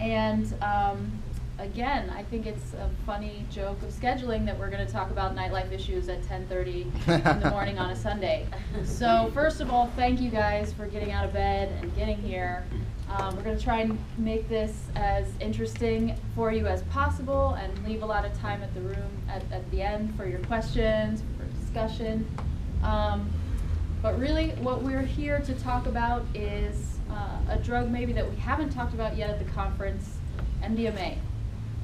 And again, I think it's a funny joke of scheduling that we're going to talk about nightlife issues at 10:30 in the morning on a Sunday. So first of all, thank you guys for getting out of bed and getting here. We're going to try and make this as interesting for you as possible and leave a lot of time at the room at the end for your questions, for discussion. But really what we're here to talk about is a drug maybe that we haven't talked about yet at the conference, MDMA.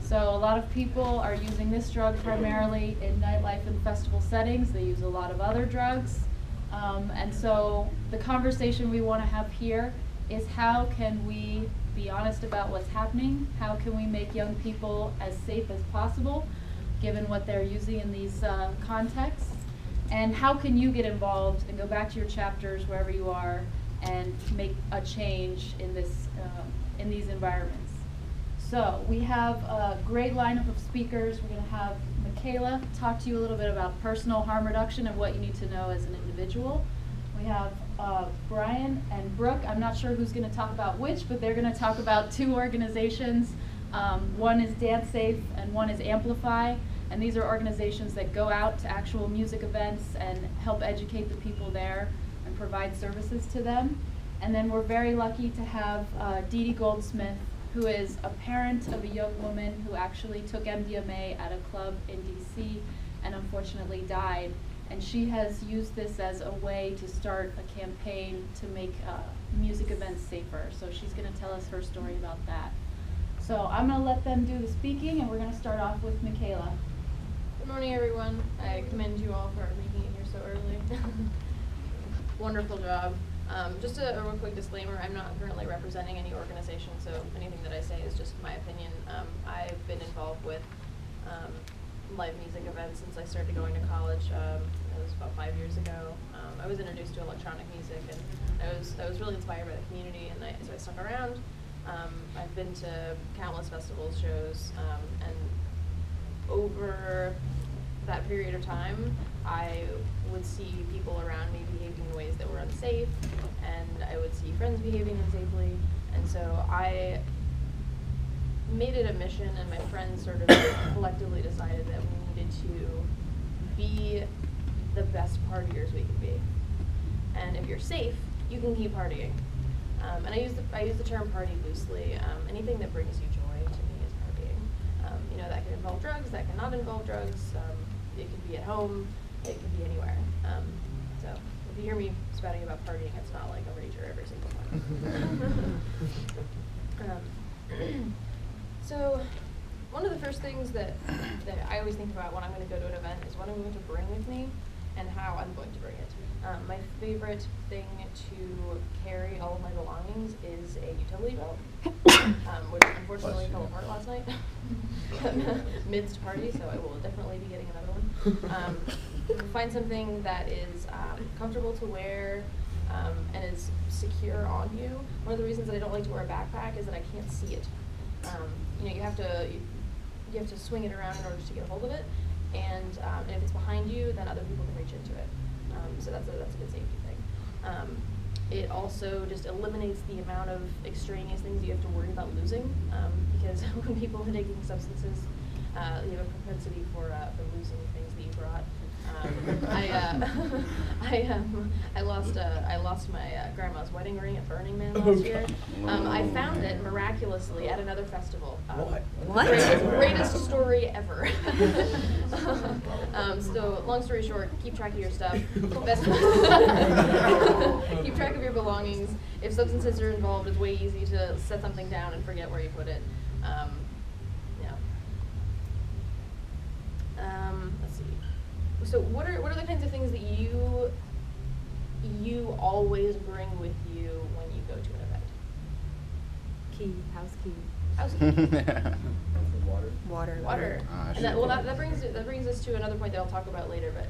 So a lot of people are using this drug primarily in nightlife and festival settings. They use a lot of other drugs. And so the conversation we want to have here is how can we be honest about what's happening? How can we make young people as safe as possible, given what they're using in these contexts? And how can you get involved and go back to your chapters wherever you are and make a change in this in these environments? So we have a great lineup of speakers. We're going to have Mikayla talk to you a little bit about personal harm reduction and what you need to know as an individual. We have Brian and Brooke. I'm not sure who's going to talk about which, but they're going to talk about two organizations. One is DanceSafe and one is AMPLIFY. And these are organizations that go out to actual music events and help educate the people there and provide services to them. And then we're very lucky to have Dede Goldmsmith, who is a parent of a young woman who actually took MDMA at a club in DC and unfortunately died. And she has used this as a way to start a campaign to make music events safer. So she's going to tell us her story about that. So I'm going to let them do the speaking, and we're going to start off with Mikayla. Good morning, everyone. I commend you all for making it here so early. Wonderful job. Just a real quick disclaimer, I'm not currently representing any organization, so anything that I say is just my opinion. I've been involved with live music events since I started going to college. It was about 5 years ago. I was introduced to electronic music, and I was really inspired by the community, and so I stuck around. I've been to countless festivals, shows, and over that period of time, I would see people around me behaving in ways that were unsafe, and I would see friends behaving unsafely, and so I made it a mission, and my friends sort of collectively decided that we needed to be the best partiers we could be. And if you're safe, you can keep partying. And I use the term party loosely. Anything that brings you joy to me is partying. You know, that can involve drugs, that can not involve drugs. It could be at home, it could be anywhere. So if you hear me spouting about partying, it's not like a rager every single time. So one of the first things that I always think about when I'm going to go to an event is what I'm going to bring with me and how I'm going to bring it. My favorite thing to carry all of my belongings is a utility belt, which unfortunately fell apart last night midst party, so I will definitely be getting another one. Find something that is comfortable to wear and is secure on you. One of the reasons that I don't like to wear a backpack is that I can't see it. You know, you have to swing it around in order to get a hold of it, and if it's behind you, then other people can reach into it. So that's a good safety thing. It also just eliminates the amount of extraneous things you have to worry about losing, because when people are taking substances, you have a propensity for losing things that you brought. I lost my grandma's wedding ring at Burning Man last year. I found it miraculously at another festival. What? Greatest story ever. So long story short, keep track of your stuff. Keep track of your belongings. If substances are involved, it's way easy to set something down and forget where you put it. Let's see. So what are the kinds of things that you always bring with you when you go to an event? Key, house key. House key. Water. And that brings us to another point that I'll talk about later. But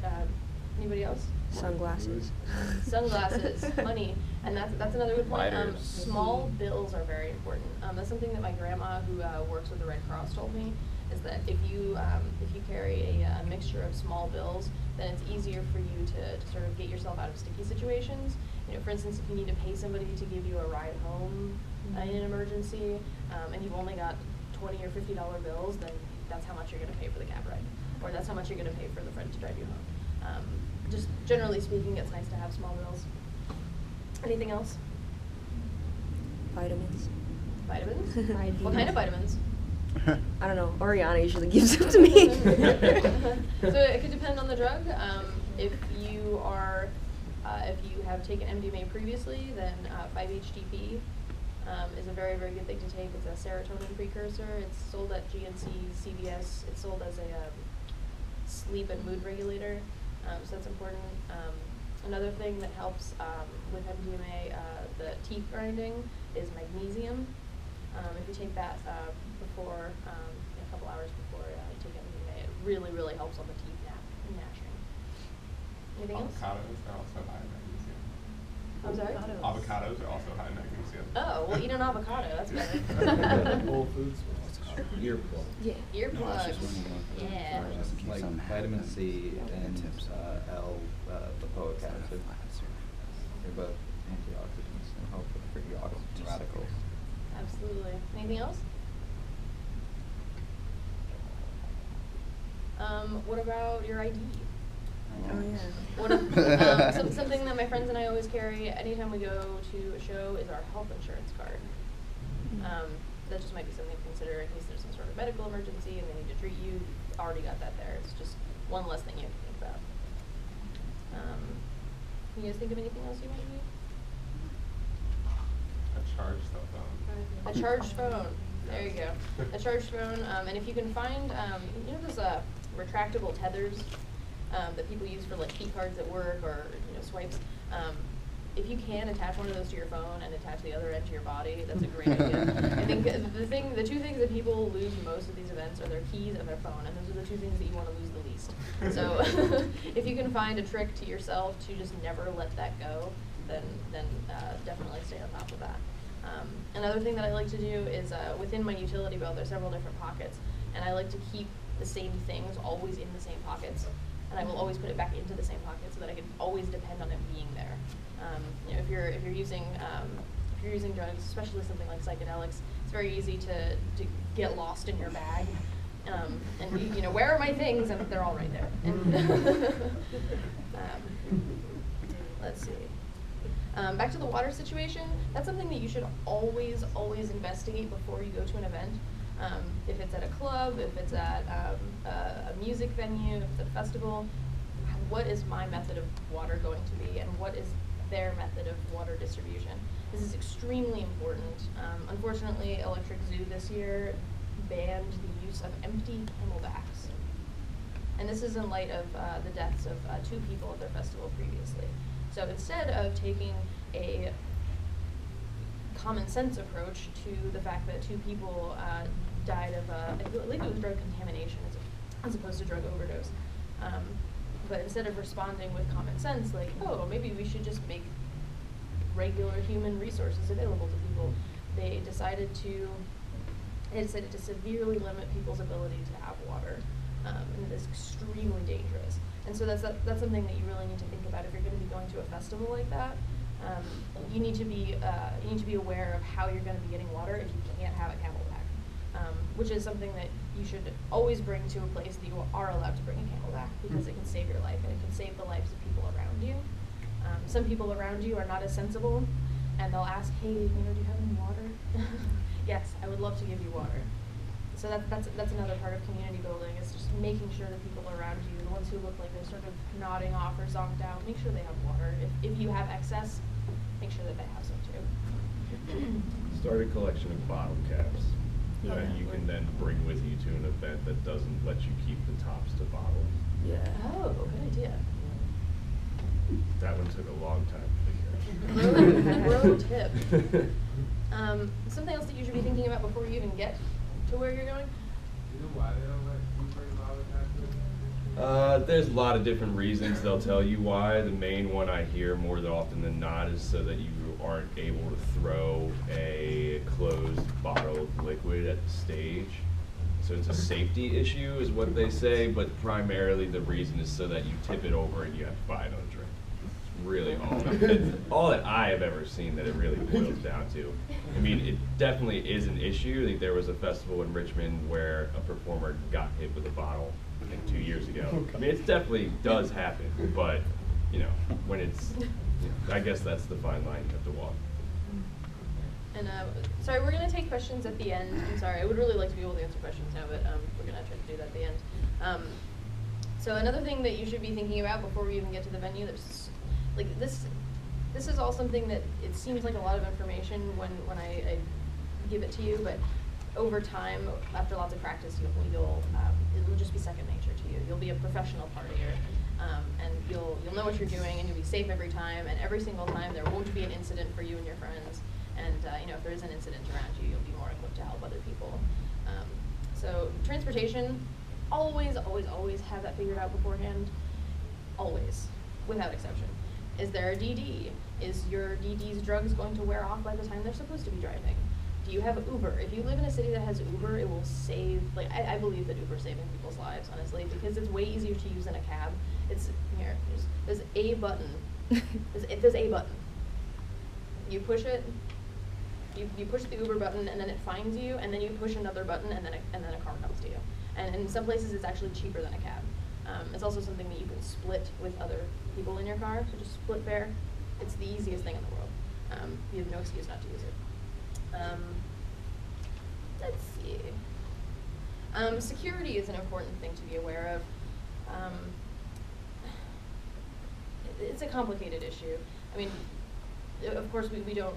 anybody else? Sunglasses. Sunglasses, money, and that's another good point. Lighters. Small bills are very important. That's something that my grandma, who works with the Red Cross, told me, is that if you carry a mixture of small bills, then it's easier for you to sort of get yourself out of sticky situations, You know, for instance, if you need to pay somebody to give you a ride home in an emergency, and you've only got $20 or $50 bills, then that's how much you're going to pay for the cab ride, or that's how much you're going to pay for the friend to drive you home. Just generally speaking, it's nice to have small bills. Anything else? Vitamins. Vitamins? IVs. What kind of vitamins? I don't know. Oriana usually gives them to me. So it could depend on the drug. If you are, if you have taken MDMA previously, then 5-HTP is a very, very good thing to take. It's a serotonin precursor. It's sold at GNC, CVS. It's sold as a sleep and mood regulator, so that's important. Another thing that helps with MDMA, the teeth grinding, is magnesium. If you take that before, a couple hours before you take MDMA, it really, really helps on the teeth gnashing. Anything else? Avocados are also high in magnesium. I'm sorry? Avocados are also high in magnesium. Oh, well, eat an avocado. That's better. Whole Foods. Earplug. Yeah. Earplugs. Yeah. Like vitamin C and L, lipoic acid. They're both antioxidants and help with free oxygen radicals. Absolutely. Anything else? What about your ID? Oh yeah. What something that my friends and I always carry anytime we go to a show is our health insurance card. That just might be something to consider in case there's some sort of medical emergency and they need to treat you. You've already got that there. It's just one less thing you have to think about. Can you guys think of anything else you might need? A charged cell phone. A charged phone. There you go. A charged phone. And if you can find, you know those retractable tethers that people use for like key cards at work or swipes. If you can attach one of those to your phone and attach the other end to your body, that's a great idea. I think the two things that people lose most at these events are their keys and their phone, and those are the two things that you want to lose the least. So if you can find a trick to yourself to just never let that go, then definitely stay on top of that. Another thing that I like to do is within my utility belt, there's several different pockets, and I like to keep the same things always in the same pockets, and I will always put it back into the same pocket so that I can always depend on it being there. If you're using drugs, especially something like psychedelics, it's very easy to get lost in your bag. And where are my things? And they're all right there. And let's see. Back to the water situation. That's something that you should always investigate before you go to an event. If it's at a club, if it's at a music venue, if it's at a festival, what is my method of water going to be, and what is their method of water distribution? This is extremely important. Unfortunately, Electric Zoo this year banned the use of empty camelbacks. And this is in light of the deaths of 2 people at their festival previously. So instead of taking a common sense approach to the fact that 2 people died of, I believe it was drug contamination as opposed to drug overdose. But instead of responding with common sense, like, oh, maybe we should just make regular human resources available to people, they decided to severely limit people's ability to have water, and it is extremely dangerous. And so that's something that you really need to think about if you're going to be going to a festival like that. You need to be aware of how you're going to be getting water if you can't have a camelback, which is something that you should always bring to a place that you are allowed to bring a camelback, because it can save your life and it can save the lives of people around you. Some people around you are not as sensible, and they'll ask, hey, do you have any water? Yes, I would love to give you water. So that's another part of community building, is just making sure that people around you, the ones who look like they're sort of nodding off or zonked out, make sure they have water. If you have excess, make sure that they have some too. Start a collection of bottle caps that you can then bring with you to an event that doesn't let you keep the tops to bottles. Yeah. Oh, good idea. That one took a long time to figure out. Pro tip. Something else that you should be thinking about before you even get to where you're going? You know why they don't let you bring bottle caps? There's a lot of different reasons they'll tell you why. The main one I hear more often than not is so that you aren't able to throw a closed bottle of liquid at the stage. So it's a safety issue is what they say, but primarily the reason is so that you tip it over and you have to buy another drink. really all that I have ever seen that it really boils down to. I mean, it definitely is an issue. Like, there was a festival in Richmond where a performer got hit with a bottle, I think 2 years ago. I mean, it definitely does happen, but you know, when it's, you know, I guess that's the fine line you have to walk. And sorry, we're gonna take questions at the end. I'm sorry, I would really like to be able to answer questions now, but we're gonna try to do that at the end. So another thing that you should be thinking about before we even get to the venue, there's like this is all something that it seems like a lot of information when I give it to you, but over time, after lots of practice, it'll just be second nature to you. You'll be a professional partier, and you'll know what you're doing, and you'll be safe every time, and every single time there won't be an incident for you and your friends. And you know, if there is an incident around you, you'll be more equipped to help other people. So transportation, always have that figured out beforehand. Always, without exception. Is there a DD? Is your DD's drugs going to wear off by the time they're supposed to be driving? Do you have Uber? If you live in a city that has Uber, it will save, like, I believe that Uber's saving people's lives, honestly, because it's way easier to use than a cab. It's, here, there's a button. There's a button. You push it, you push the Uber button, and then it finds you, and then you push another button, and then a car comes to you. And in some places, it's actually cheaper than a cab. It's also something that you can split with other people in your car, so just split fare. It's the easiest thing in the world. You have no excuse not to use it. Let's see. Security is an important thing to be aware of. It's a complicated issue. I mean, of course, we don't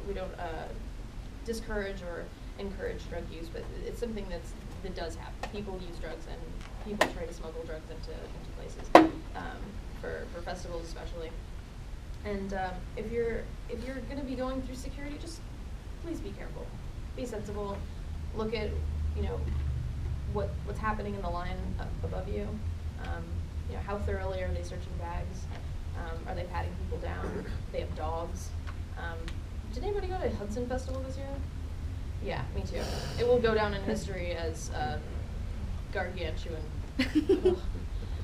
discourage or encourage drug use, but it's something that does happen. People use drugs, and people try to smuggle drugs into places, for festivals especially. And if you're going to be going through security, just please be careful, be sensible. Look at, you know, what's happening in the line above you. You know, how thoroughly are they searching bags? Are they patting people down? They have dogs. Did anybody go to Hudson Festival this year? Yeah, me too. It will go down in history as gargantuan.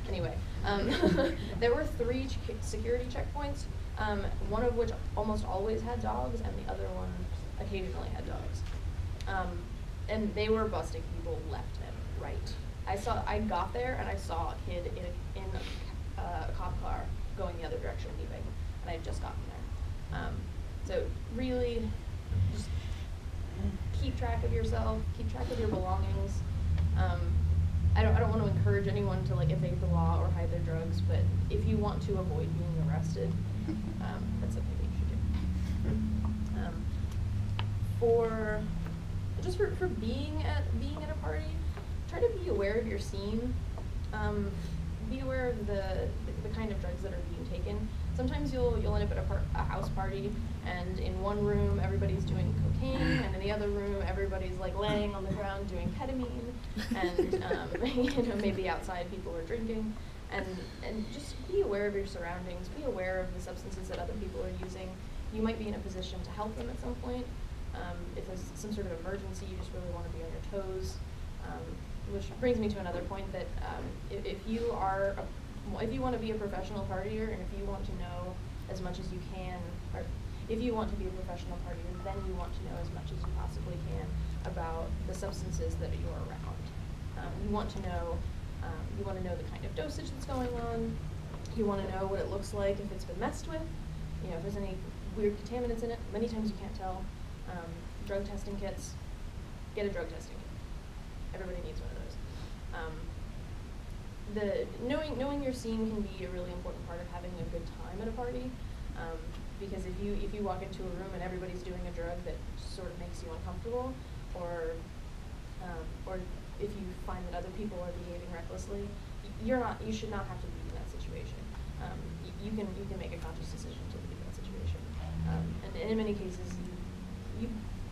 Anyway, there were 3 security checkpoints, one of which almost always had dogs, and the other one occasionally had dogs. And they were busting people left and right. I got there and I saw a kid in a cop car going the other direction leaving, and I had just gotten there. So really, just keep track of yourself, keep track of your belongings. I don't want to encourage anyone to like evade the law or hide their drugs, but if you want to avoid being arrested, that's something that you should do. For being at a party, try to be aware of your scene. Be aware of the kind of drugs that are being taken. Sometimes you'll end up at a house party, and in one room everybody's doing cocaine, and in the other room everybody's like laying on the ground doing ketamine, and you know, maybe outside people are drinking, and just be aware of your surroundings. Be aware of the substances that other people are using. You might be in a position to help them at some point. If there's some sort of emergency, you just really want to be on your toes. Which brings me to another point that if you want to be a professional partier, and if you want to know as much as you can, or if you want to be a professional partier, then you want to know as much as you possibly can about the substances that you're around. You want to know the kind of dosage that's going on. You want to know what it looks like if it's been messed with. You know, if there's any weird contaminants in it. Many times you can't tell. Drug testing kits. Get a drug testing kit. Everybody needs one of those. Knowing your scene can be a really important part of having a good time at a party, because if you walk into a room and everybody's doing a drug that sort of makes you uncomfortable, or if you find that other people are behaving recklessly, you should not have to be in that situation. You can make a conscious decision to leave that situation, and in many cases you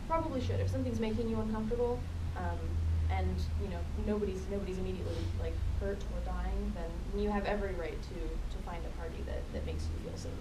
probably should. If something's making you uncomfortable, and you know nobody's immediately like hurt or dying, then you have every right to find a party that makes you feel safe.